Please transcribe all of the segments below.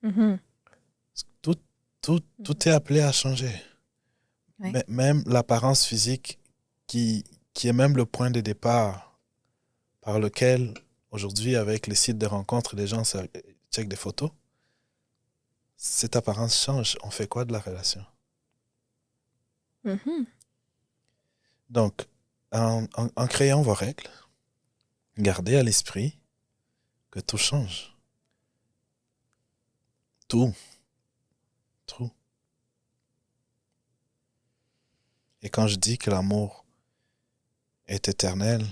Mhm. Tout, tout est appelé à changer. Ouais. Même l'apparence physique qui est même le point de départ par lequel, aujourd'hui, avec les sites de rencontres, les gens checkent des photos, cette apparence change. On fait quoi de la relation? Mhm. Donc, en créant vos règles, gardez à l'esprit que tout change. Tout, tout. Et quand je dis que l'amour est éternel,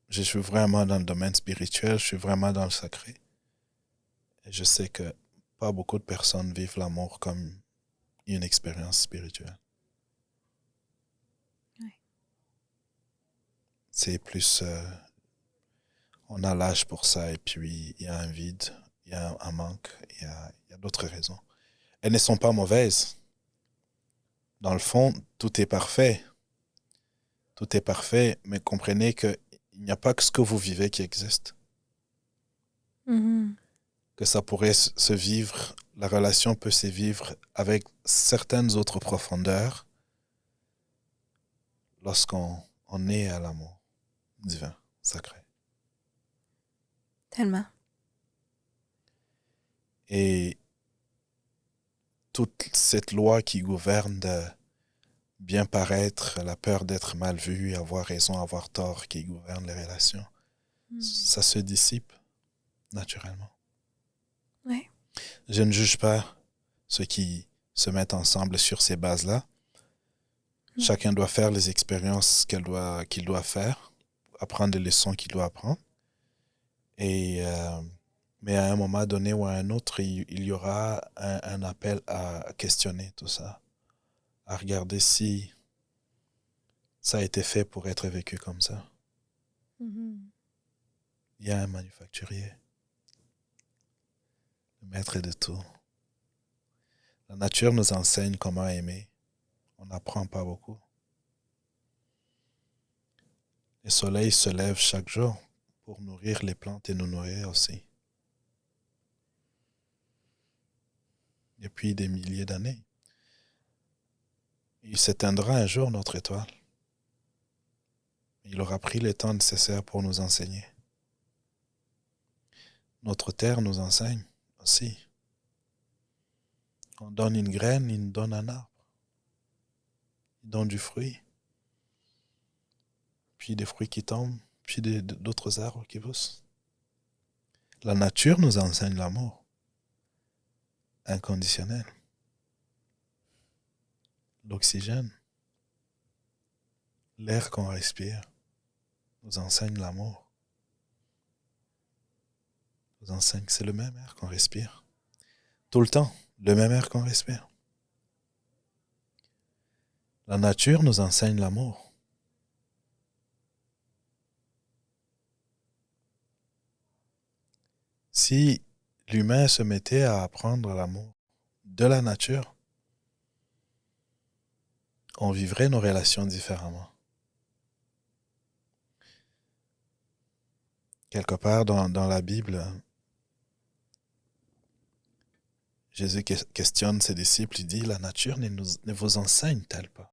je suis vraiment dans le domaine spirituel, je suis vraiment dans le sacré. Et je sais que pas beaucoup de personnes vivent l'amour comme une expérience spirituelle. Ouais. C'est plus, on a l'âge pour ça et puis il y a un vide, il y a un manque, il y a d'autres raisons. Elles ne sont pas mauvaises. Dans le fond, tout est parfait. Tout est parfait, mais comprenez qu'il n'y a pas que ce que vous vivez qui existe. Mhm. Que ça pourrait se vivre, la relation peut se vivre avec certaines autres profondeurs lorsqu'on est à l'amour divin, sacré. Tellement. Et toute cette loi qui gouverne de bien paraître, la peur d'être mal vu, avoir raison, avoir tort, qui gouverne les relations, Mhm. ça se dissipe naturellement. Ouais. Je ne juge pas ceux qui se mettent ensemble sur ces bases-là. Mhm. Chacun doit faire les expériences qu'il doit faire, apprendre les leçons qu'il doit apprendre. Et, mais à un moment donné ou à un autre, il y aura un appel à questionner tout ça, à regarder si ça a été fait pour être vécu comme ça. Mhm. Il y a un manufacturier, le maître de tout. La nature nous enseigne comment aimer. On n'apprend pas beaucoup. Le soleil se lève chaque jour pour nourrir les plantes et nous nourrir aussi. Depuis des milliers d'années. Il s'éteindra un jour, notre étoile. Il aura pris le temps nécessaire pour nous enseigner. Notre terre nous enseigne aussi. On donne une graine, il nous donne un arbre. Il donne du fruit, puis des fruits qui tombent, puis d'autres arbres qui poussent. La nature nous enseigne l'amour inconditionnel. L'oxygène, l'air qu'on respire, nous enseigne l'amour. Nous enseigne que c'est le même air qu'on respire. Tout le temps, le même air qu'on respire. La nature nous enseigne l'amour. Si l'humain se mettait à apprendre l'amour de la nature, on vivrait nos relations différemment. Quelque part dans la Bible, Jésus questionne ses disciples, il dit, la nature ne vous enseigne-t-elle pas?